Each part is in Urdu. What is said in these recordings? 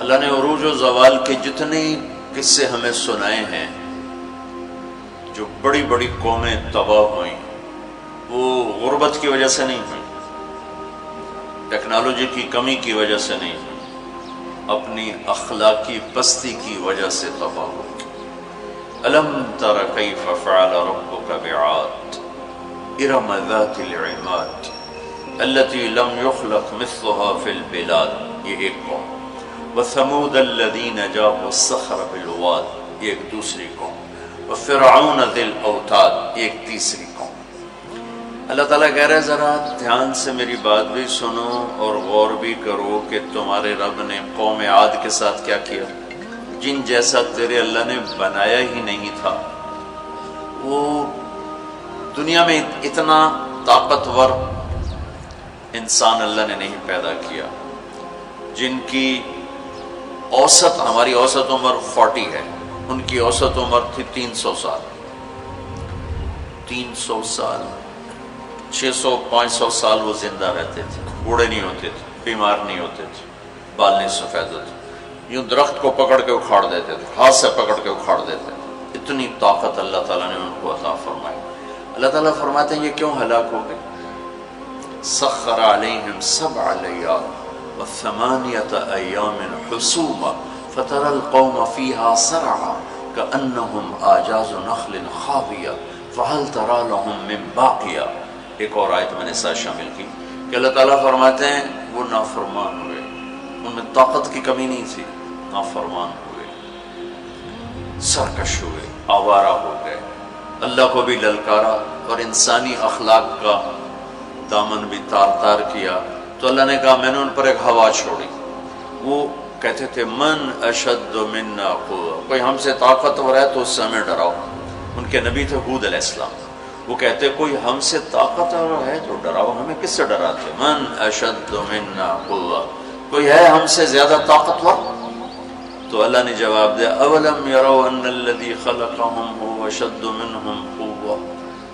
اللہ نے عروج و زوال کے جتنے قصے ہمیں سنائے ہیں، جو بڑی بڑی قومیں تباہ ہوئیں، وہ غربت کی وجہ سے نہیں ہوئیں، ٹیکنالوجی کی کمی کی وجہ سے نہیں ہوئیں، اپنی اخلاقی پستی کی وجہ سے تباہ ہوئیں۔ الم تر کیف فعل ربک بعاد ارم ذات العماد التي لم يخلق مثلها في البلاد، یہ ایک قوم۔ وثمود الذين جابوا الصخر بالواد، یہ ایک دوسری قوم۔ وفرعون ذی الاوتاد، ایک تیسری قوم۔ اللہ تعالیٰ کہہ رہے ہیں ذرا دھیان سے میری بات بھی سنو اور غور بھی کرو کہ تمہارے رب نے قوم عاد کے ساتھ کیا کیا، جن جیسا تیرے اللہ نے بنایا ہی نہیں تھا۔ وہ دنیا میں اتنا طاقتور انسان اللہ نے نہیں پیدا کیا، جن کی اوسط، ہماری اوسط عمر 40 ہے، ان کی اوسط عمر تھی 300 سال، 300 سال، 600-500 سال وہ زندہ رہتے تھے، بوڑھے نہیں ہوتے تھے، بیمار نہیں ہوتے تھے، بال نہیں سفید ہوتے، یوں درخت کو پکڑ کے اکھاڑ دیتے تھے، ہاتھ سے پکڑ کے اکھاڑ دیتے تھے۔ اتنی طاقت اللہ تعالیٰ نے ان کو عطا فرمائی۔ اللہ تعالیٰ فرماتے ہیں یہ کیوں ہلاک ہو گئے؟ سخر علیہم 7 لیال و8 ایام حسوما فترى القوم فيها سرعا كأنهم اعجاز نخل خاویہ فهل ترى لهم من باقیہ۔ ایک اور آیت میں نے ساتھ شامل کی کہ اللہ تعالیٰ فرماتے ہیں وہ نافرمان ہوئے، ان میں طاقت کی کمی نہیں تھی، نافرمان ہوئے، سرکش ہوئے، آوارہ ہو گئے، اللہ کو بھی للکارا اور انسانی اخلاق کا دامن بھی تار تار کیا۔ تو اللہ نے کہا میں نے ان پر ایک ہوا چھوڑی۔ وہ کہتے تھے من اشد منا قوة، کوئی ہم سے طاقتور ہے تو اس سے ہمیں ڈراؤ۔ ان کے نبی تھے ہود علیہ السلام، وہ کہتے کوئی ہم سے طاقتور ہے تو ڈراؤ، ہمیں کس سے ڈراتے؟ من اشد منا قوة، کوئی ہے ہم سے زیادہ طاقتور؟ تو اللہ نے جواب دیا اولم يروا ان الذي خلقهم هو اشد منهم قوة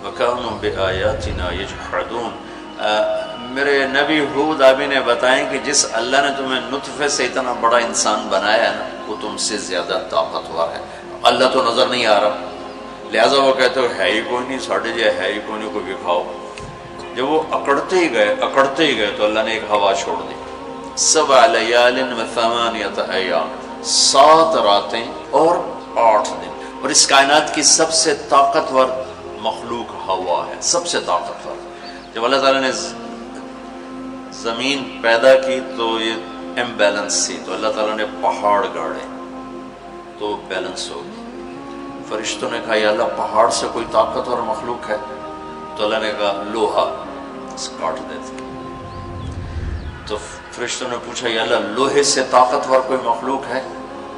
وكانوا بآياتنا يجحدون۔ میرے نبی ہود آبی نے بتائیں کہ جس اللہ نے تمہیں نطفے سے اتنا بڑا انسان بنایا ہے نا، وہ تم سے زیادہ طاقتور ہے۔ اللہ تو نظر نہیں آ رہا، لہٰذا وہ کہتے ہو ہے ہی کوئی نہیں، ساڑھے جائے ہے ہی کوئی نہیں، کوئی دکھاؤ۔ جب وہ اکڑتے ہی گئے تو اللہ نے ایک ہوا چھوڑ دی۔ 7 لیال و8 ایام، 7 راتیں اور 8 دن، اور اس کائنات کی سب سے طاقتور مخلوق ہوا ہے، سب سے طاقتور۔ جب اللہ تعالیٰ نے زمین پیدا کی تو یہ امبیلنس تھی، تو اللہ تعالیٰ نے پہاڑ گاڑے تو بیلنس ہو گئی۔ فرشتوں نے کہا یا اللہ پہاڑ سے کوئی طاقتور مخلوق ہے؟ تو اللہ نے کہا لوہا کاٹ دیتے۔ تو فرشتوں نے پوچھا یا اللہ لوہے سے طاقتور کوئی مخلوق ہے؟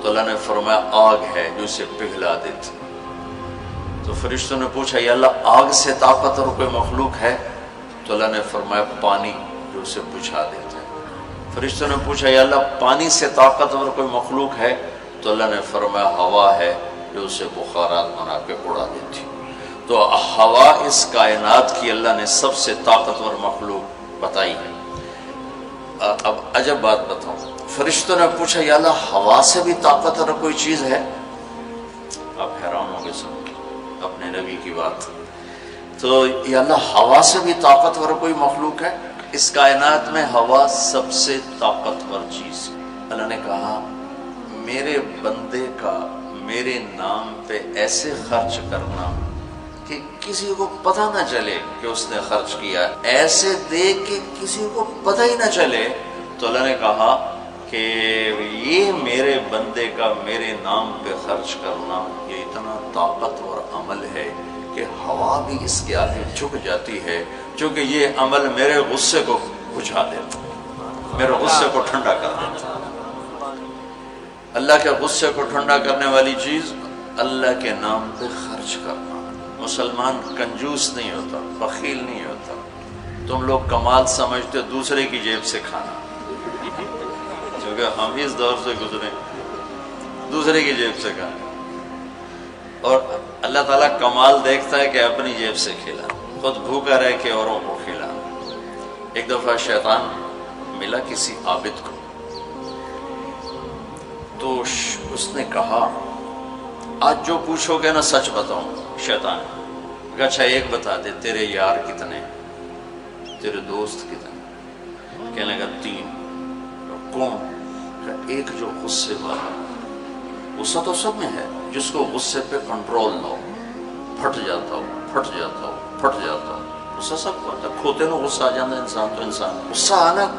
تو اللہ نے فرمایا آگ ہے جو اسے پگھلا دیتی۔ تو فرشتوں نے پوچھا یا اللہ آگ سے طاقتور کوئی مخلوق ہے؟ تو اللہ نے فرمایا پانی جو اسے بجھا دیتا ہے۔ فرشتوں نے پوچھا یا اللہ پانی سے طاقتور کوئی مخلوق ہے؟ تو اللہ نے فرمایا ہوا ہے جو اسے بخارات بنا کے اڑا دیتی۔ تو ہوا اس کائنات کی اللہ نے سب سے طاقتور مخلوق بتائی ہے۔ اب عجب بات بتاؤں، فرشتوں نے پوچھا یا اللہ ہوا سے بھی طاقتور کوئی چیز ہے؟ آپ حیران ہوں گے سن کے اپنے نبی کی بات۔ تو یا اللہ ہوا سے بھی طاقتور کوئی مخلوق ہے؟ اس کائنات میں ہوا سب سے طاقتور چیز۔ اللہ نے کہا میرے بندے کا میرے نام پہ ایسے خرچ کرنا کہ کسی کو پتہ نہ چلے کہ اس نے خرچ کیا، ایسے دے کہ کسی کو پتہ ہی نہ چلے۔ تو اللہ نے کہا کہ یہ میرے بندے کا میرے نام پہ خرچ کرنا یہ اتنا طاقتور عمل ہے کہ ہوا بھی اس کے آگے جھک جاتی ہے، چونکہ یہ عمل میرے غصے کو بجھا دیتا، میرے غصے کو ٹھنڈا کر دیتا۔ اللہ کے غصے کو ٹھنڈا کرنے والی چیز اللہ کے نام پہ خرچ کرنا۔ مسلمان کنجوس نہیں ہوتا، بخیل نہیں ہوتا۔ تم لوگ کمال سمجھتے دوسرے کی جیب سے کھانا، کیونکہ ہم اس دور سے گزرے دوسرے کی جیب سے کھانا، اور اللہ تعالیٰ کمال دیکھتا ہے کہ اپنی جیب سے کھلا، خود بھوکا رہ کے اوروں کو کھلا۔ ایک دفعہ شیطان ملا کسی عابد کو، تو اس نے کہا آج جو پوچھو گے نا سچ بتاؤں. شیطان کہ اچھا ایک بتا دے، تیرے یار کتنے، تیرے دوست کتنے؟ کہنے لگا 3. کون؟ کہ ایک جو غصے والا، غصہ تو سب میں ہے، جس کو غصے پہ کنٹرول نہ ہو، پھٹ جاتا ہو پھٹ جاتا ہو پھٹ جاتا ہو. غصہ سب کو آتا ہے، کھوتے نو غصہ آ جاتا ہے انسان. تو انسان غصہ آنا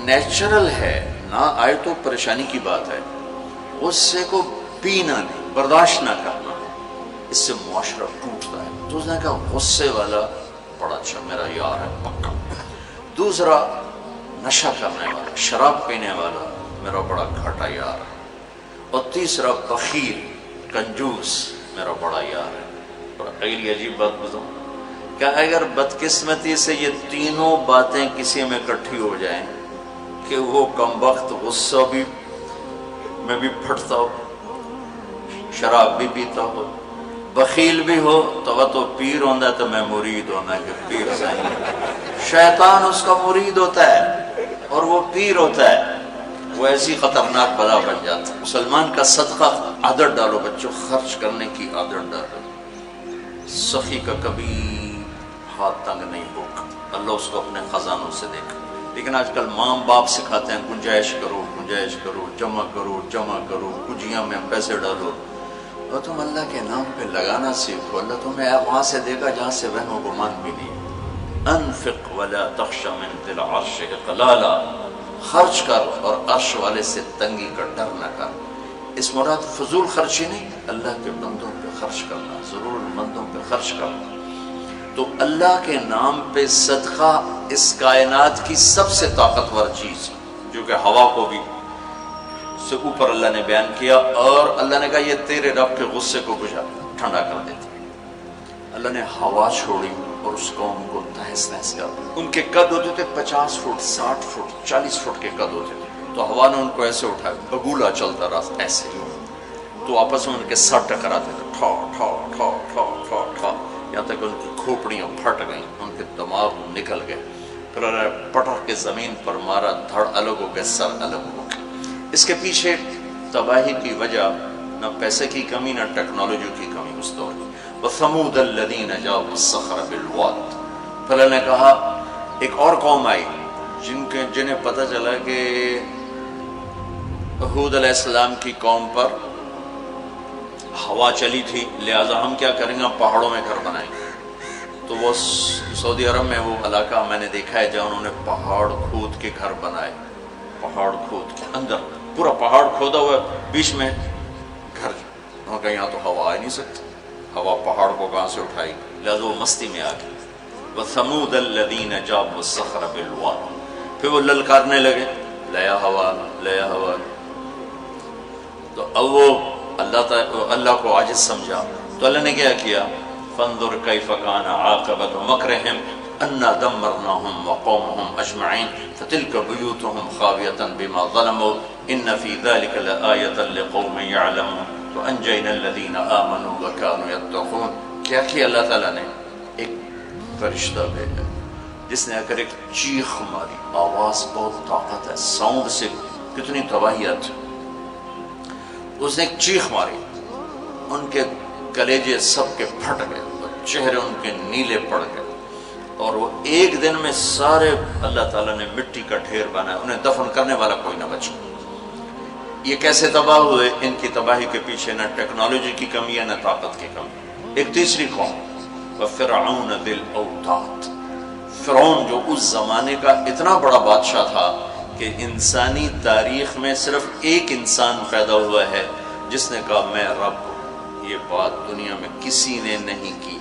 نیچرل ہے، نہ آئے تو پریشانی کی بات ہے. غصے کو پینا نہیں، برداشت نہ کرنا، اس سے معاشرہ ٹوٹتا ہے. تو اس نے کہا غصے والا بڑا اچھا میرا یار ہے پکا. دوسرا نشہ کرنے والا، شراب پینے والا میرا بڑا گھاٹا یار ہے. اور تیسرا بخیل کنجوس میرا بڑا یار ہے. اور اگلی عجیب بات بتاؤں کہ اگر بدقسمتی سے یہ تینوں باتیں کسی میں اکٹھی ہو جائیں کہ وہ کم وقت غصہ بھی میں بھی پھٹتا ہو، شراب بھی پیتا ہو، بخیل بھی ہو، تو پیر ہوتا ہے تو میں مرید ہونا کہ پیر صحیح. شیطان اس کا مرید ہوتا ہے اور وہ پیر ہوتا ہے. وہ ایسی خطرناک بلا بن جاتا ہے. مسلمان کا صدقہ عادت ڈالو بچوں، خرچ کرنے کی عادت ڈالو. سخی کا کبھی ہاتھ تنگ نہیں ہوگا، اللہ اس کو اپنے خزانوں سے دیکھا. لیکن آج کل ماں باپ سکھاتے ہیں گنجائش کرو گنجائش کرو، جمع کرو جمع کرو، کجیاں میں پیسے ڈالو. اور تم اللہ کے نام پہ لگانا سیکھو، اللہ تمہیں وہاں سے دے گا جہاں سے وہم و گمان بھی نہیں. انفق ولا تخش من ذی العرش اقلالا، خرچ کر اور عرش والے سے تنگی کا ڈر نہ کر. اس مراد فضول خرچی نہیں، اللہ کے بندوں پہ خرچ کرنا، ضرورت مندوں پہ خرچ کرنا. تو اللہ کے نام پہ صدقہ اس کائنات کی سب سے طاقتور چیز، جو کہ ہوا کو بھی سے اوپر اللہ نے بیان کیا. اور اللہ نے کہا یہ تیرے رب کے غصے کو بجھا ٹھنڈا کر دیتا. اللہ نے ہوا چھوڑی اور اس قوم کو تہس نہس کر دیا. ان کے قد ہوتے تھے 50 فٹ 60 فٹ 40 فٹ کے قد ہوتے تھے. تو ہوا نے ان کو ایسے اٹھایا، بگولا چلتا رہا ایسے ہی. تو آپس میں ان کے سر ٹکراتے تھے، ٹھا ٹھا ٹھا ٹھا ٹھا ٹھا، یہاں تک ان کی کھوپڑیاں پھٹ گئیں، ان کے دماغ نکل گئے. پھر اللہ نے پٹک کے زمین پر مارا، دھڑ الگ ہو گئے، سر الگ ہو گئے. اس کے پیچھے تباہی کی وجہ نہ پیسے کی کمی نہ ٹیکنالوجی کی کمی اس دور کی. وَثَمُودَ الَّذِينَ جَابُوا الصَّخْرَ بِالْوَادِ. پھر اللہ نے کہا ایک اور قوم آئی جنہیں پتہ چلا کہ ہود علیہ السلام کی قوم پر ہوا چلی تھی، لہٰذا ہم کیا کریں گے، پہاڑوں میں گھر بنائیں گے. تو وہ سعودی عرب میں وہ علاقہ میں نے دیکھا ہے جہاں انہوں نے پہاڑ کھود کے گھر بنائے. پہاڑ کھود کے اندر پورا پہاڑ کھودا ہوا، بیچ میں گھر. انہوں نے کہا یہاں تو ہوا آ نہیں سکتی، ہوا پہاڑ کو کہاں سے اٹھائی، لہٰذا وہ مستی میں آ گئی. وَثَمُودَ الَّذِينَ جَابُوا الصَّخْرَ بِالْوَادِ. پھر وہ للکارنے لگے، لیا ہوا لیا ہوا. تو اب وہ اللہ کو عاجز سمجھا. تو اللہ نے کیا کیا، فانظر کیف کان عاقبۃ مکرہم انا دمرناہم وقومہم اجمعین فتلک بیوتہم خاویۃ بما ظلموا ان فی ذلک لآیۃ لقوم یعلمون وانجینا الذین آمنوا وکانوا یتقون. کیا کیا اللہ تعالیٰ نے، ایک فرشتہ بھیجا جس نے اگر ایک چیخ ماری، آواز بہت طاقت ہے، ساؤنڈ سے کتنی تباہیت. اس نے ایک چیخ ماری، ان کے کلیجے سب کے پھٹ گئے، چہرے ان کے نیلے پڑ گئے. اور وہ ایک دن میں سارے اللہ تعالیٰ نے مٹی کا ڈھیر بنایا، انہیں دفن کرنے والا کوئی نہ بچا. یہ کیسے تباہ ہوئے؟ ان کی تباہی کے پیچھے نہ ٹیکنالوجی کی کمی ہے نہ طاقت کی کمی. ایک تیسری قوم، وَفِرْعَوْنَ ذِي الْأَوْتَادِ. فرعون جو اس زمانے کا اتنا بڑا بادشاہ تھا کہ انسانی تاریخ میں صرف ایک انسان پیدا ہوا ہے جس نے کہا میں رب ہوں. یہ بات دنیا میں کسی نے نہیں کی.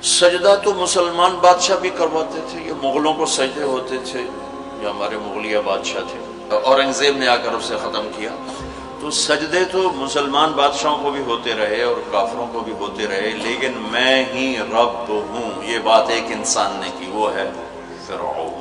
سجدہ تو مسلمان بادشاہ بھی کرواتے تھے، یہ مغلوں کو سجدے ہوتے تھے، یہ ہمارے مغلیہ بادشاہ تھے، اورنگزیب نے آ کر اسے ختم کیا. تو سجدے تو مسلمان بادشاہوں کو بھی ہوتے رہے اور کافروں کو بھی ہوتے رہے، لیکن میں ہی رب ہوں یہ بات ایک انسان نے کی، وہ ہے فرعون.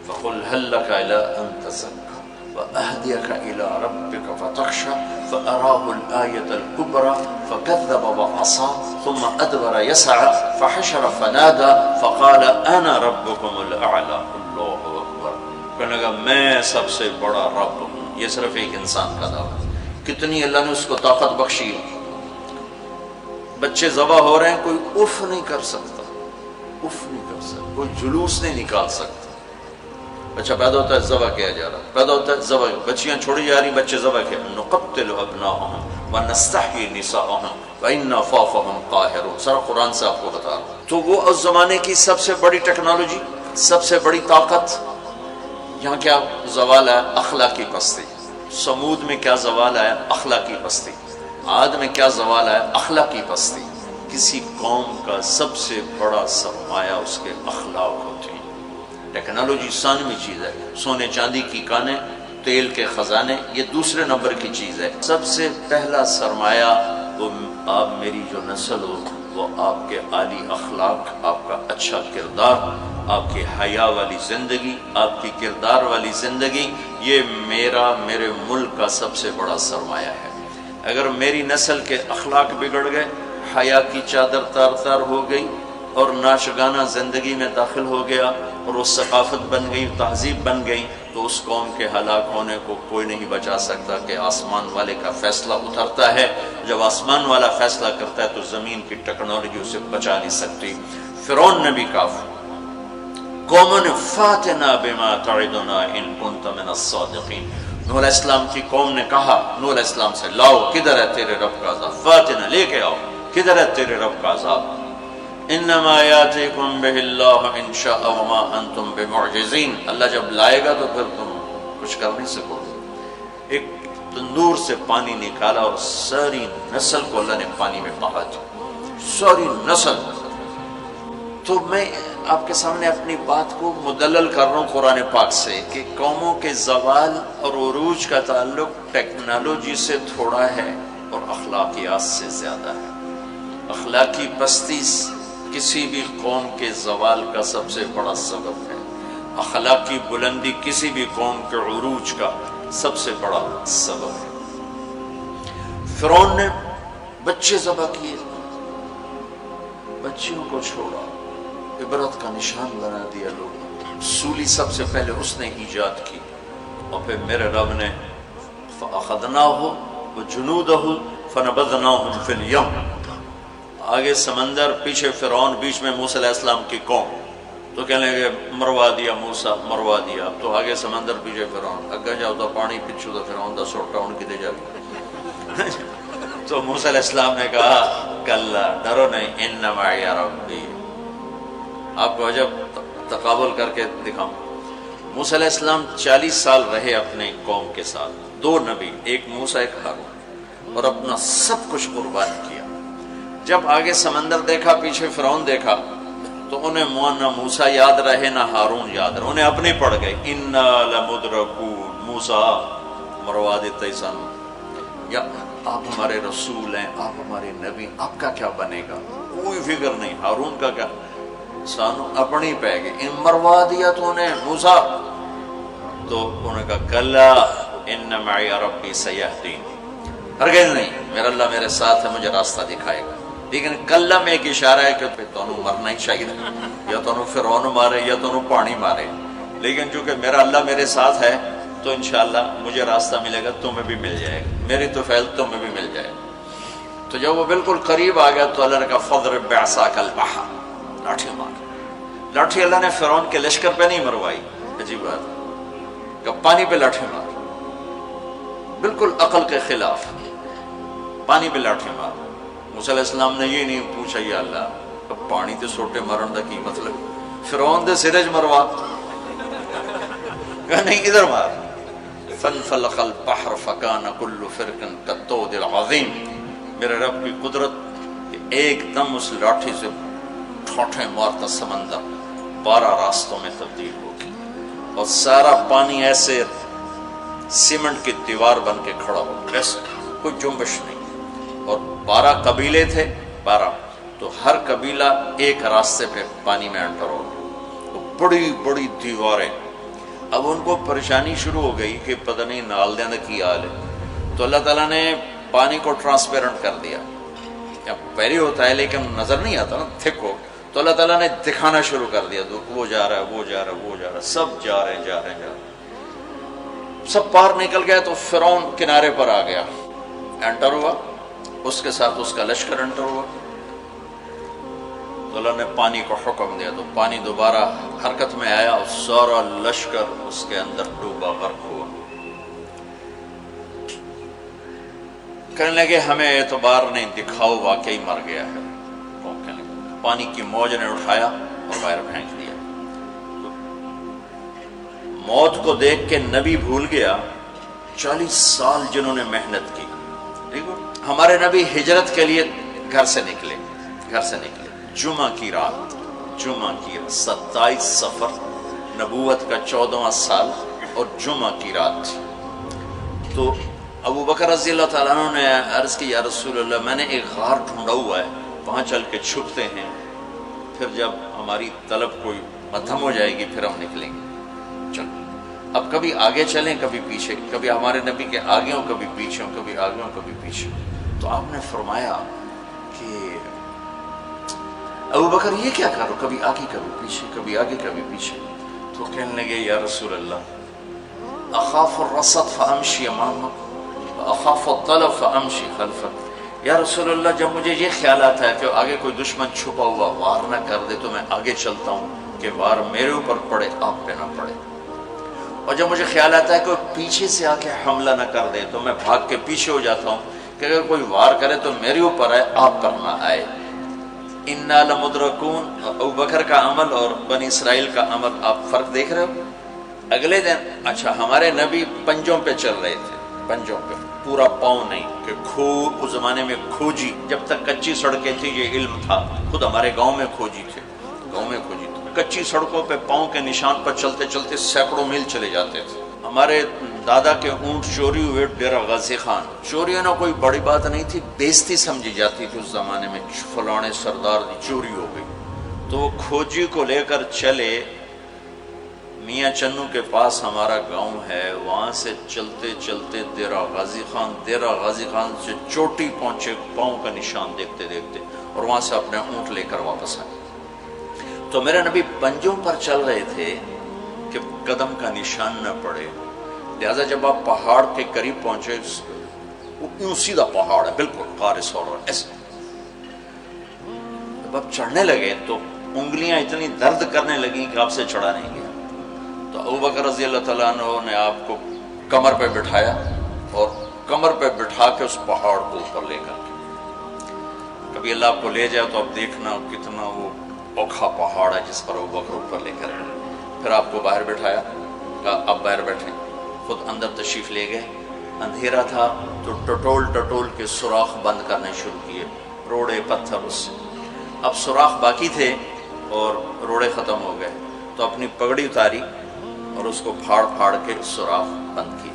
فَقُلْ هَلْ لَكَ إِلَىٰ أَن تَزَكَّىٰ وَأَهْدِيَكَ إِلَىٰ رَبِّكَ فَتَخْشَىٰ فَأَرَاهُ الْآيَةَ الْكُبْرَىٰ فَكَذَّبَ وَعَصَىٰ ثُمَّ أَدْبَرَ يَسْعَىٰ فَحَشَرَ فَنَادَىٰ فَقَالَ أَنَا رَبُّكُمُ الْأَعْلَىٰ. اللہ اکبر. کہنے لگا میں سب سے بڑا رب ہوں، یہ صرف ایک انسان کا دعویٰ ہے. کتنی اللہ نے اس کو طاقت بخشی ہے. بچے ذبح ہو رہے ہیں، کوئی اف نہیں کر سکتا، اف نہیں کر سکتا، کوئی جلوس نہیں نکال سکتا. بچہ پیدا ہوتا ہے ذبح کیا جا رہا، پیدا ہوتا ہے ذبح، بچیاں چھوڑی جا رہی، بچے ذبح کیا. نقتل ابناءهم ونستحيي نساءهم وإنا فوقهم قاهرون. سارا قرآن سے آپ کو بتا رہا ہوں. تو وہ اس زمانے کی سب سے بڑی ٹیکنالوجی، سب سے بڑی طاقت. یہاں کیا زوال ہے؟ اخلاقی پستی. سمود میں کیا زوال ہے؟ اخلاقی پستی. عاد میں کیا زوال ہے؟ اخلاقی پستی. کسی قوم کا سب سے بڑا سرمایہ اس کے اخلاق ہوتے ہیں. ٹیکنالوجی ثانوی چیز ہے، سونے چاندی کی کانیں، تیل کے خزانے، یہ دوسرے نمبر کی چیز ہے. سب سے پہلا سرمایہ وہ آپ میری جو نسل ہو، وہ آپ کے عالی اخلاق، آپ کا اچھا کردار، آپ کی حیا والی زندگی، آپ کی کردار والی زندگی. یہ میرے ملک کا سب سے بڑا سرمایہ ہے. اگر میری نسل کے اخلاق بگڑ گئے، حیا کی چادر تار تار ہو گئی اور ناشگانہ زندگی میں داخل ہو گیا اور وہ ثقافت بن گئی، تہذیب بن گئی، تو اس قوم کے ہلاک ہونے کو کوئی نہیں بچا سکتا. کہ آسمان والے کا فیصلہ اترتا ہے، جب آسمان والا فیصلہ کرتا ہے تو زمین کی ٹیکنالوجی اسے بچا نہیں سکتی. فرعون نے بھی کہا قوموں نے فاتنا بما تعدنا ان کنت من الصادقین. نوح علیہ السلام کی قوم نے کہا نوح علیہ السلام سے، لاؤ کدھر ہے تیرے رب کا عذاب، فاتنا لے کے آؤ، کدھر ہے تیرے رب کا عذاب. انما یاتیکم بہ اللہ ان شاء وما انتم بمعجزین. اللہ جب لائے گا تو پھر تم کچھ کر نہیں سکو. ایک تندور سے پانی نکالا اور ساری نسل کو اللہ نے پانی میں بہا دیا، ساری نسل. تو میں آپ کے سامنے اپنی بات کو مدلل کر رہا ہوں قرآن پاک سے کہ قوموں کے زوال اور عروج کا تعلق ٹیکنالوجی سے تھوڑا ہے اور اخلاقیات سے زیادہ ہے. اخلاقی پستی کسی بھی قوم کے زوال کا سب سے بڑا سبب ہے. اخلاقی بلندی کسی بھی قوم کے عروج کا سب سے بڑا سبب ہے. فرعون نے بچے ذبح کیے، بچیوں کو چھوڑا، عبرت کا نشان بنا دیا لوگوں. سولی سب سے پہلے اس نے ایجاد کی اور پھر میرے رب نے فَأَخَذْنَاهُ وَجُنُودَهُ فَنَبَذْنَاهُمْ فِي الْيَمِّ. آگے سمندر، پیچھے فرعون، بیچ میں موسیٰ علیہ السلام کی قوم. تو کہنے لگے مروا دیا موسیٰ، مروا دیا. تو آگے سمندر، پیچھے فرعون. اگے جاؤ تو پانی، پچھو تو فرعون دا سوٹا ان کی دے جائے. تو موسیٰ علیہ السلام نے کہا کلا، ڈرو نہیں، ان معی ربی. آپ کو عجب تقابل کر کے دکھاؤں. موسیٰ علیہ السلام 40 سال رہے اپنے قوم کے ساتھ، 2 نبی، ایک موسیٰ ایک ہارون، اور اپنا سب کچھ قربان کیا. جب آگے سمندر دیکھا، پیچھے فرعون دیکھا، تو انہیں نہ موسیٰ یاد رہے نہ ہارون یاد رہے، انہیں اپنے پڑ گئے. انا لمدرکون، موسیٰ مروا دیتے سن، یا آپ ہمارے رسول ہیں، آپ ہمارے نبی، آپ کا کیا بنے گا؟ کوئی فکر نہیں. ہارون کا کیا؟ سانو اپنی پہ گئے. ان مروا دیا تو انہیں موسیٰ. تو انہوں نے کہا کلا ان معی ربی سیہدین. ہرگز نہیں، میرا اللہ میرے ساتھ ہے، مجھے راستہ دکھائے گا. لیکن کلا میں ایک اشارہ ہے کہ تمہیں مرنا ہی چاہیے، یا تمہیں فرعون مارے یا تمہیں پانی مارے. لیکن چونکہ میرا اللہ میرے ساتھ ہے تو انشاءاللہ مجھے راستہ ملے گا، تمہیں بھی مل جائے گا، میری تو فیض تمہیں بھی مل جائے گا. تو جب وہ بالکل قریب آ گیا تو اللہ نے کہا فضرب بعصاک البحر، لاٹھی مار. لاٹھی اللہ نے فرعون کے لشکر پہ نہیں مروائی، عجیب بات ہے کہ پانی پہ لاٹھی مار، بالکل عقل کے خلاف، پانی پہ لاٹھی مار. موسیٰ علیہ السلام نے یہ نہیں پوچھا یا اللہ اب پانی تے سوٹے مارن دا کی مطلب، فرعون دے سرج مروا، کہا نہیں ادھر مار. فانفلق البحر فکان کل فرق کالطود العظیم. میرے رب کی قدرت کہ ایک دم اس لاٹھی سے ٹھوٹے مارتا سمندر 12 راستوں میں تبدیل ہو گئی اور سارا پانی ایسے سیمنٹ کی دیوار بن کے کھڑا ہو گیا، کوئی جنبش نہیں. اور 12 قبیلے تھے، 12، تو ہر قبیلہ ایک راستے پہ پانی میں انٹر ہو گیا. بڑی بڑی دیواریں. اب ان کو پریشانی شروع ہو گئی کہ پتہ نہیں نال دینا کی حال ہے. تو اللہ تعالیٰ نے پانی کو ٹرانسپیرنٹ کر دیا. پہلے ہوتا ہے لیکن نظر نہیں آتا نا، تھک ہو. تو اللہ تعالیٰ نے دکھانا شروع کر دیا، وہ جا رہا ہے، وہ جا رہا ہے، وہ جا رہا ہے، سب جا رہے ہیں. سب پار نکل گئے تو فرعون کنارے پر آ گیا، انٹر ہوا، اس کے ساتھ اس کا لشکر انٹر ہوا، تو اللہ نے پانی کو حکم دیا تو پانی دوبارہ حرکت میں آیا اور سارا لشکر اس کے اندر ڈوبا، غرق ہوا۔ کہنے لگے ہمیں اعتبار نہیں، دکھاؤ واقعی مر گیا ہے۔ پانی کی موج نے اٹھایا اور باہر پھینک دیا۔ موت کو دیکھ کے نبی بھول گیا 40 سال جنہوں نے محنت کی۔ ٹھیک ہے، ہمارے نبی ہجرت کے لیے گھر سے نکلے، جمعہ کی رات 27 صفر، نبوت کا 14واں سال اور جمعہ کی رات تھی۔ تو ابو بکر رضی اللہ تعالیٰ عنہ نے عرض کی یا رسول اللہ میں نے ایک غار ڈھونڈا ہوا ہے، وہاں چل کے چھپتے ہیں، پھر جب ہماری طلب کوئی مدھم ہو جائے گی پھر ہم نکلیں گے۔ چلو اب کبھی آگے چلیں کبھی پیچھے، کبھی ہمارے نبی کے آگے ہوں کبھی پیچھے ہوں، کبھی آگے ہوں کبھی پیچھے۔ تو آپ نے فرمایا کہ ابو بکر یہ کیا کرو، کبھی آگے کبھی پیچھے، کبھی آگے کبھی پیچھے۔ تو کہنے لگے یا رسول اللہ اخاف الرصد فامشی امامک واخاف الطلب فامشی خلفک۔ یا رسول اللہ جب مجھے یہ خیال آتا ہے کہ آگے کوئی دشمن چھپا ہوا وار نہ کر دے تو میں آگے چلتا ہوں کہ وار میرے اوپر پڑے آپ پہ نہ پڑے، اور جب مجھے خیال آتا ہے کہ کوئی پیچھے سے آ کے حملہ نہ کر دے تو میں بھاگ کے پیچھے ہو جاتا ہوں کہ اگر کوئی وار کرے تو میرے اوپر آئے آپ پر نہ آئے۔ انا لمدرکون، ابو بکر کا عمل اور بنی اسرائیل کا عمل آپ فرق دیکھ رہے ہو۔ اگلے دن اچھا ہمارے نبی پنجوں پہ چل رہے تھے، پنجوں پہ، پورا پاؤں نہیں، کہ اس زمانے میں کھوجی، جب تک کچی سڑکیں تھی یہ علم تھا، خود ہمارے گاؤں میں کھوجی تھے، کچی سڑکوں پہ پاؤں کے نشان پر چلتے چلتے سینکڑوں میل چلے جاتے تھے۔ ہمارے دادا کے اونٹ چوری ہوئے ڈیرہ غازی خان، چوری ہونا کوئی بڑی بات نہیں تھی، بیزتی سمجھی جاتی تھی اس زمانے میں، فلانے سردار دی چوری ہو گئی، تو وہ کھوجی کو لے کر چلے میاں چنو کے پاس ہمارا گاؤں ہے، وہاں سے چلتے چلتے دیرہ غازی خان سے چوٹی پہنچے، پاؤں کا نشان دیکھتے دیکھتے، اور وہاں سے اپنے اونٹ لے کر واپس آئے۔ تو میرے نبی پنجوں پر چل رہے تھے کہ قدم کا نشان نہ پڑے، لہذا جب آپ پہاڑ کے قریب پہنچے، یوں سیدھا پہاڑ ہے بالکل قارس اور ایسے، جب آپ چڑھنے لگے تو انگلیاں اتنی درد کرنے لگیں کہ آپ سے چڑھا نہیں گیا۔ تو ابو بکر رضی اللہ تعالیٰ عنہ نے آپ کو کمر پہ بٹھایا اور کمر پہ بٹھا کے اس پہاڑ کو اوپر لے کر کے، کبھی اللہ آپ کو لے جائے تو آپ دیکھنا کتنا وہ اوکھا پہاڑ ہے جس پر ابو بکر اوپر لے کر گئے۔ پھر آپ کو باہر بٹھایا، کہا آپ باہر بیٹھیں، خود اندر تشریف لے گئے۔ اندھیرا تھا تو ٹٹول کے سوراخ بند کرنے شروع کیے، روڑے پتھر اس سے۔ اب سوراخ باقی تھے اور روڑے ختم ہو گئے، تو اپنی پگڑی اتاری اور اس کو پھاڑ کے سوراخ بند کیے۔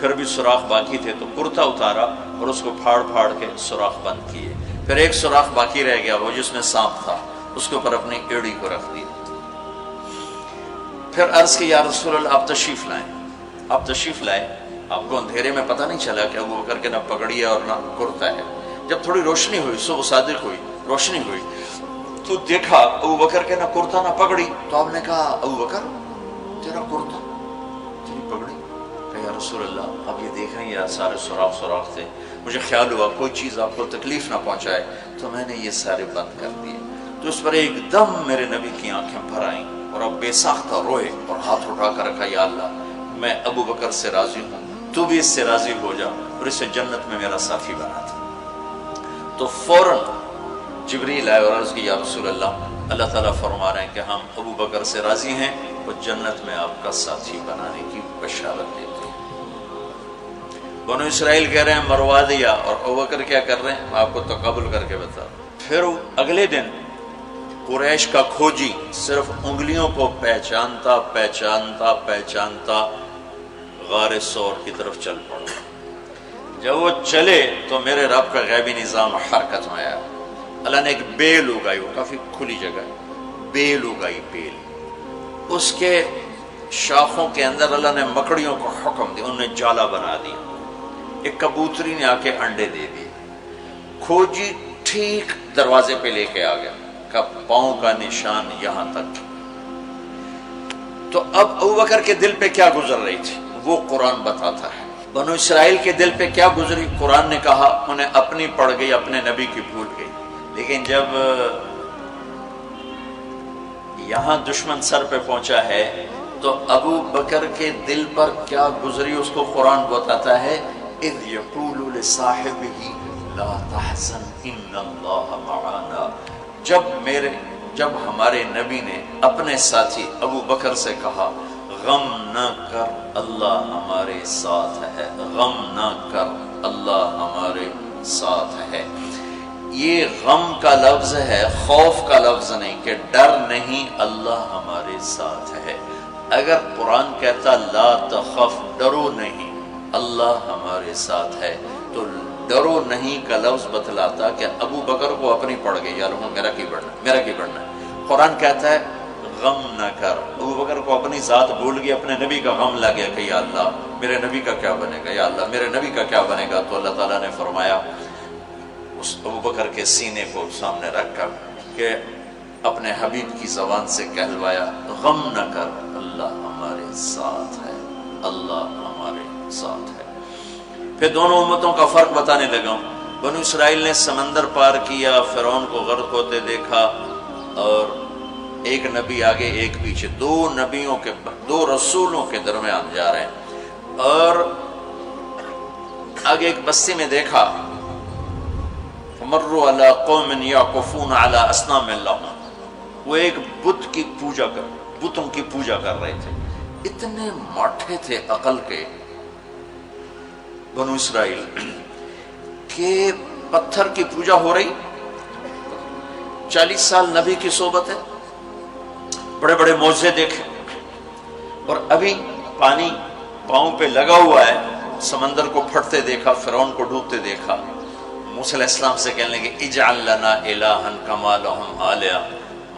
پھر بھی سوراخ باقی تھے تو کرتا اتارا اور اس کو پھاڑ کے سوراخ بند کیے۔ پھر ایک سوراخ باقی رہ گیا، وہ جس میں سانپ تھا، اس کے اوپر اپنی ایڑی کو رکھ دی۔ پھر عرض کی یا رسول اللہ آپ تشریف لائیں۔ آپ کو اندھیرے میں پتہ نہیں چلا کہ ابو بکر کے نہ پگڑی ہے اور نہ کرتا ہے۔ جب تھوڑی روشنی ہوئی، صبح صادق ہوئی، روشنی ہوئی تو دیکھا ابو بکر کے نہ کرتا نہ پگڑی۔ تو آپ نے کہا ابو بکر تیرا کرتا تیری پگڑی؟ کہ یا رسول اللہ آپ یہ دیکھ رہے ہیں یہ سارے سوراخ تھے، مجھے خیال ہوا کوئی چیز آپ کو تکلیف نہ پہنچائے تو میں نے یہ سارے بند کر دیے۔ تو اس پر ایک دم میرے نبی کی آنکھیں بھر آئیں اور اب بے ساختہ روئے اور ہاتھ اٹھا کر رکھا یا اللہ میں ابو بکر سے راضی ہوں، تو بھی اس سے راضی ہو جا اور اسے جنت میں میرا ساتھی بنا تھا۔ تو فوراً جبریل آئے اور عرض کی یا رسول اللہ اللہ تعالیٰ فرما رہے ہیں کہ ہم ابو بکر سے راضی ہیں اور جنت میں آپ کا ساتھی بنانے کی بشارت دیتے ہیں۔ بنو اسرائیل کہہ رہے ہیں مروا دیا، اور ابو بکر کیا کر رہے ہیں آپ کو تقابل کر کے بتا۔ پھر اگلے دن قریش کا کھوجی صرف انگلیوں کو پہچانتا غار سور کی طرف چل پڑا۔ جب وہ چلے تو میرے رب کا غیبی نظام حرکت میں آیا۔ اللہ نے ایک بیل اگائی، وہ کافی کھلی جگہ ہے، بیل اگائی، بیل، اس کے شاخوں کے اندر اللہ نے مکڑیوں کو حکم دیا، انہوں نے جالا بنا دیا، ایک کبوتری نے آ کے انڈے دے دیے۔ کھوجی ٹھیک دروازے پہ لے کے آ گیا کہ پاؤں کا نشان یہاں تک۔ تو اب ابو بکر کے دل پہ کیا گزر رہی تھی؟ وہ قرآن بتاتا ہے۔ بنو اسرائیل کے دل پہ کیا گزری، قرآن نے کہا انہیں اپنی پڑ گئی، اپنے نبی کی بھول گئی۔ لیکن جب یہاں دشمن سر پہ پہنچا ہے تو ابو بکر کے دل پر کیا گزری اس کو قرآن بتاتا ہے، اذ یقول لصاحبہ لا تحزن ان اللہ معنا، جب ہمارے نبی نے اپنے ساتھی ابو بکر سے کہا غم نہ کر اللہ ہمارے ساتھ ہے، غم نہ کر اللہ ہمارے ساتھ ہے۔ یہ غم کا لفظ ہے، خوف کا لفظ نہیں، کہ ڈر نہیں، اللہ ہمارے ساتھ ہے۔ اگر قرآن کہتا لا تخف، ڈرو نہیں، اللہ ہمارے ساتھ ہے، تو ڈرو نہیں کا لفظ بتلاتا کہ ابو بکر کو اپنی پڑ گئی، یا لوگوں میرا کی بڑھنا ہے۔ قرآن کہتا ہے غم نہ کر، ابو بکر کو اپنی ذات بھول گئی، اپنے نبی کا غم لگ گیا کہ یا اللہ میرے نبی کا کیا بنے گا، یا اللہ میرے نبی کا کیا بنے گا۔ تو اللہ تعالیٰ نے فرمایا اس ابو بکر کے سینے کو سامنے رکھ کر کہ اپنے حبیب کی زبان سے کہلوایا غم نہ کر اللہ ہمارے ساتھ ہے، اللہ ہمارے ساتھ ہے۔ پھر دونوں امتوں کا فرق بتانے لگا ہوں۔ بنو اسرائیل نے سمندر پار کیا، فرعون کو غرق ہوتے دیکھا، اور ایک نبی آگے ایک پیچھے، دو رسولوں کے درمیان جا رہے ہیں، اور آگے ایک بستی میں دیکھا مروا علی قوم یعکفون علی اصنام لہم، وہ ایک بتوں کی پوجا کر رہے تھے۔ اتنے ماٹھے تھے عقل کے بنو اسرائیل کہ پتھر کی پوجا ہو رہی، 40 سال نبی کی صحبت ہے، بڑے بڑے معجزے دیکھے، اور ابھی پانی پاؤں پہ لگا ہوا ہے، سمندر کو پھٹتے دیکھا، فرعون کو ڈوبتے دیکھا۔ موسیٰ علیہ السلام سے کہنے لگے اجعل لنا الہا کما لہم آلیہ،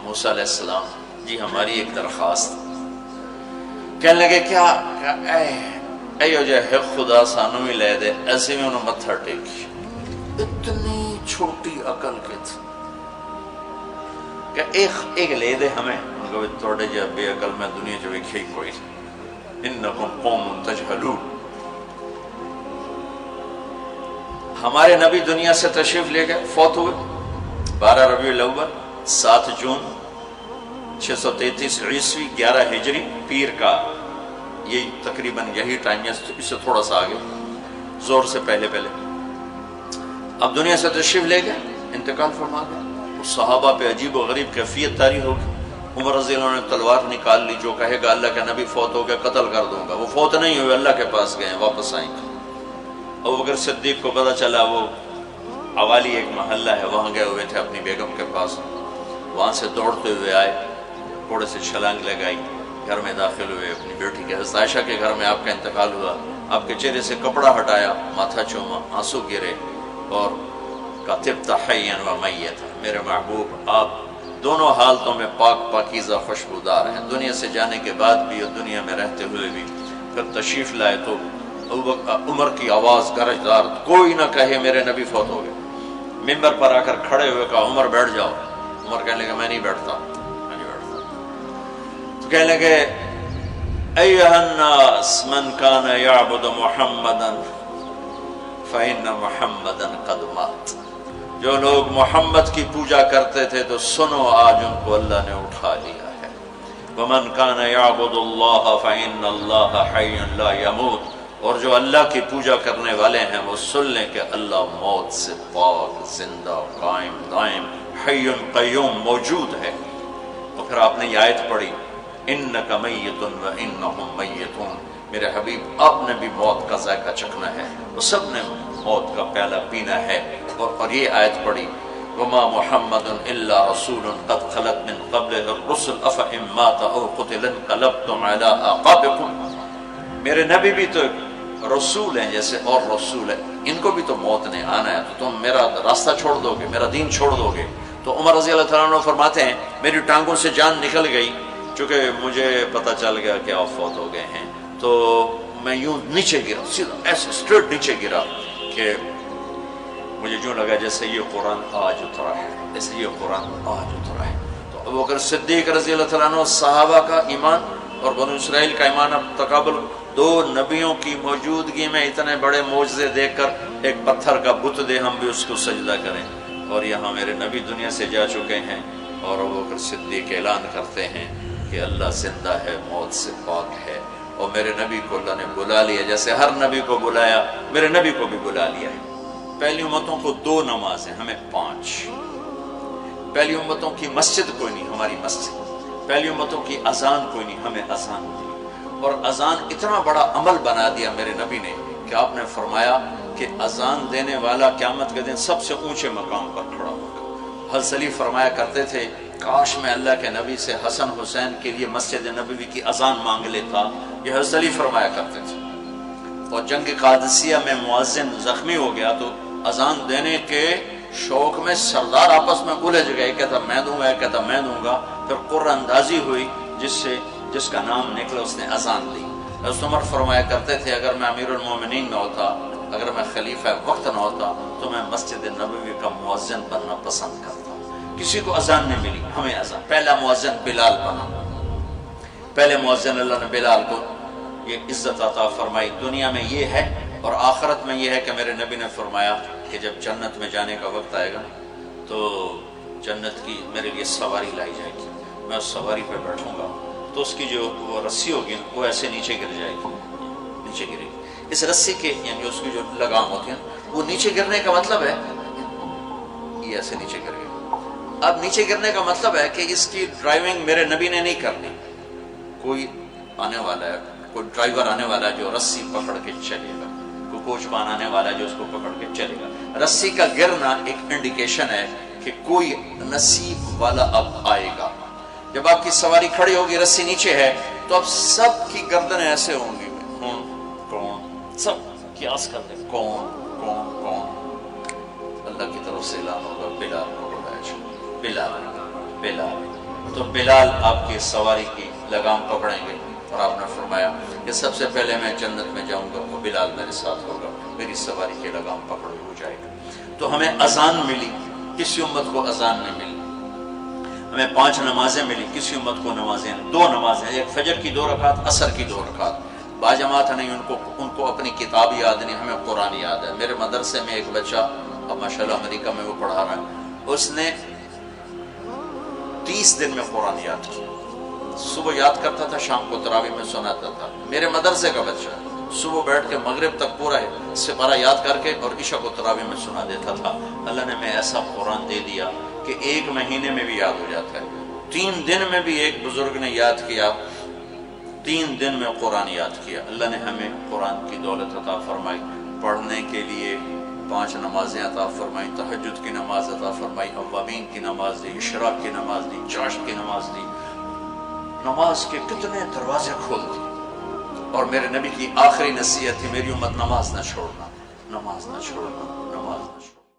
موسیٰ علیہ السلام جی ہماری ایک درخواست۔ کہنے لگے کیا ایو جے ہے خدا سانو ہی لے دے، ایسے میں انہوں متھر ٹیکی۔ اتنی چھوٹی عقل کے تھے کہ ایک لے دے ہمیں، ان کو توڑے جا بے عقل میں دنیا جو ایک ہی کوئی، انکم قوم تجہلون۔ ہمارے نبی دنیا سے تشریف لے گئے، فوت ہوئے 12 ربیع الاول 7 جون 633 عیسوی 11 ہجری، پیر کا یہی تقریباً یہی ٹائم ہے، اس سے تھوڑا سا آگے، زور سے پہلے۔ اب دنیا سے تشریف لے گئے، انتقال فرما گئے۔ صحابہ پہ عجیب و غریب کیفیت طاری ہوگی۔ عمر رضی اللہ عنہ نے تلوار نکال لی، جو کہے گا اللہ کا نبی فوت ہو گیا قتل کر دوں گا۔ وہ فوت نہیں ہوئے، اللہ کے پاس گئے، واپس آئیں گے۔ ابوبکر صدیق کو پتہ چلا، وہ عوالی ایک محلہ ہے، وہاں گئے ہوئے تھے اپنی بیگم کے پاس، وہاں سے دوڑتے ہوئے آئے، گھوڑے سے چھلانگ لگائی، گھر میں داخل ہوئے، اپنی بیٹی کے حضرت عائشہ کے گھر میں آپ کا انتقال ہوا۔ آپ کے چہرے سے کپڑا ہٹایا، ماتھا چوما، آنسو گرے، اور کہا طبت حیا و میتا، میرے محبوب آپ دونوں حالتوں میں پاک پاکیزہ خوشبودار ہیں، دنیا سے جانے کے بعد بھی اور دنیا میں رہتے ہوئے بھی۔ پھر تشریف لائے تو عمر کی آواز گرجدار، کوئی نہ کہے میرے نبی فوت ہو گئے۔ ممبر پر آ کر کھڑے ہوئے کہا عمر بیٹھ جاؤ۔ عمر کہنے لگے میں نہیں بیٹھتا۔ تو کہنے لگے ایھا الناس من کان یعبد محمدا فإن محمدا قد مات، جو لوگ محمد کی پوجا کرتے تھے تو سنو آج ان کو اللہ نے اٹھا لیا ہے۔ ومن کان یعبد اللہ فإن اللہ حی لا یموت، اور جو اللہ کی پوجا کرنے والے ہیں وہ سن لیں کہ اللہ موت سے پاک، زندہ، قائم دائم، حی قیوم موجود ہے۔ اور پھر آپ نے یہ آیت پڑھی انک میت و انہم میتون، میرے حبیب آپ نے بھی موت کا ذائقہ چکھنا ہے، وہ سب نے موت کا پیالہ پینا ہے۔ اور یہ آیت پڑھی وما محمد الا رسول قد خلت من قبلہ الرسل افإن مات او قتل انقلبتم علی اعقابکم، میرے نبی بھی تو رسول ہیں جیسے اور رسول ہیں، ان کو بھی تو موت نے آنا ہے، تو تم میرا راستہ چھوڑ دو گے، میرا دین چھوڑ دو گے۔ تو عمر رضی اللہ تعالیٰ عنہ فرماتے ہیں میری ٹانگوں سے جان نکل گئی، چونکہ مجھے پتہ چل گیا کہ آپ فوت ہو گئے ہیں، تو میں یوں نیچے گرا، سیدھا ایسے اسٹریٹ نیچے گرا کہ مجھے جو لگا جیسے یہ قرآن آج اترا ہے، جیسے یہ قرآن آج اترا ہے۔ تو ابوبکر صدیق رضی اللہ تعالیٰ عنہ صحابہ کا ایمان اور بنو اسرائیل کا ایمان اب تقابل دو نبیوں کی موجودگی میں اتنے بڑے معجزے دیکھ کر ایک پتھر کا بت دے ہم بھی اس کو سجدہ کریں؟ اور یہاں میرے نبی دنیا سے جا چکے ہیں اور ابوبکر صدیق اعلان کرتے ہیں کہ اللہ زندہ ہے، موت سے پاک ہے، اور میرے نبی کو اللہ نے بلا لیا جیسے ہر نبی کو بلایا، میرے نبی کو بھی بلا لیا ہے۔ پہلی امتوں کو 2 نمازیں، ہمیں 5۔ پہلی امتوں کی مسجد کوئی نہیں، ہماری مسجد۔ پہلی امتوں کی اذان کوئی نہیں، ہمیں اذان دی۔ اور اذان اتنا بڑا عمل بنا دیا میرے نبی نے کہ آپ نے فرمایا کہ اذان دینے والا قیامت کے دن سب سے اونچے مقام پر کھڑا ہوگا۔ حضرت علی فرمایا کرتے تھے کاش میں اللہ کے نبی سے حسن حسین کے لیے مسجد نبوی کی اذان مانگ لیتا، یہ حضرت علی فرمایا کرتے تھے۔ اور جنگ قادسیہ میں مؤذن زخمی ہو گیا تو اذان دینے کے شوق میں سردار آپس میں الجھ گئے، کہتا میں دوں گا، ایک کہتا میں دوں گا، پھر قرہ اندازی ہوئی جس کا نام نکلا اس نے اذان دی۔ حضرت عمر فرمایا کرتے تھے اگر میں امیر المومنین نہ ہوتا، اگر میں خلیفہ وقت نہ ہوتا تو میں مسجد نبوی کا مؤذن بننا پسند کرتا۔ کسی کو اذان نہیں ملی، ہمیں اذان۔ پہلا مؤذن بلال بنا، پہلے مؤذن اللہ نے بلال کو یہ عزت عطا فرمائی۔ دنیا میں یہ ہے اور آخرت میں یہ ہے کہ میرے نبی نے فرمایا کہ جب جنت میں جانے کا وقت آئے گا تو جنت کی میرے لیے سواری لائی جائے گی، میں اس سواری پہ بیٹھوں گا تو اس کی جو وہ رسی ہوگی وہ ایسے نیچے گر جائے گی، نیچے گرے گی۔ اس رسی کے یعنی اس کی جو لگام ہوتی ہے وہ نیچے گرنے کا مطلب ہے یہ ایسے نیچے گر گئی۔ اب نیچے گرنے کا مطلب ہے کہ اس کی ڈرائیونگ میرے نبی نے نہیں کرنی، کوئی آنے والا ہے، کوئی ڈرائیور آنے والا ہے جو رسی پکڑ کے چلے گا، کوئی کوچوان آنے والا ہے جو اس کو پکڑ کے چلے گا۔ رسی کا گرنا ایک انڈیکیشن ہے کہ کوئی نصیب والا اب آئے گا۔ جب آپ کی سواری کھڑی ہوگی، رسی نیچے ہے، تو اب سب کی گردنیں ایسے ہوں گی، کون، سب قیاس کر دیں کون کون کون۔ اللہ کی طرف سے اعلان ہوگا بلال کو بلایا جائے، بلال بلال۔ تو بلال آپ کی سواری کی لگام پکڑیں گے اور آپ نے فرمایا کہ سب سے پہلے میں جنت میں جاؤں گا وہ بلال میرے ساتھ ہوگا، میری سواری کی لگام پکڑ ہو جائے گا۔ تو ہمیں اذان ملی، کسی امت کو اذان نہیں ملی۔ ہمیں 5 نمازیں ملی، کسی امت کو نمازیں 2 نمازیں، ایک فجر کی 2 رکعت، عصر کی 2 رکعت۔ باجماعت نہیں، ان کو اپنی کتاب یاد نہیں، ہمیں قرآن یاد ہے۔ میرے مدرسے میں ایک بچہ اب ماشاءاللہ امریکہ میں وہ پڑھا رہا ہے، اس نے 30 دن میں قرآن یاد کیا۔ صبح یاد کرتا تھا، شام کو تراویح میں سناتا تھا۔ میرے مدرسے کا بچہ صبح بیٹھ کے مغرب تک پورا سپارہ یاد کر کے اور عشاء کو تراویح میں سنا دیتا تھا۔ اللہ نے میں ایسا قرآن دے دیا کہ 1 مہینے میں بھی یاد ہو جاتا ہے۔ 3 دن میں بھی ایک بزرگ نے یاد کیا، 3 دن میں قرآن یاد کیا۔ اللہ نے ہمیں قرآن کی دولت عطا فرمائی، پڑھنے کے لیے 5 نمازیں عطا فرمائی، تہجد کی نماز عطا فرمائی، اوابین کی نماز دی، اشراق کی نماز دی، چاشت کی نماز دی۔ نماز کے کتنے دروازے کھول دی۔ اور میرے نبی کی آخری نصیحت تھی میری امت نماز نہ چھوڑنا، نماز نہ چھوڑنا، نماز نہ چھوڑنا۔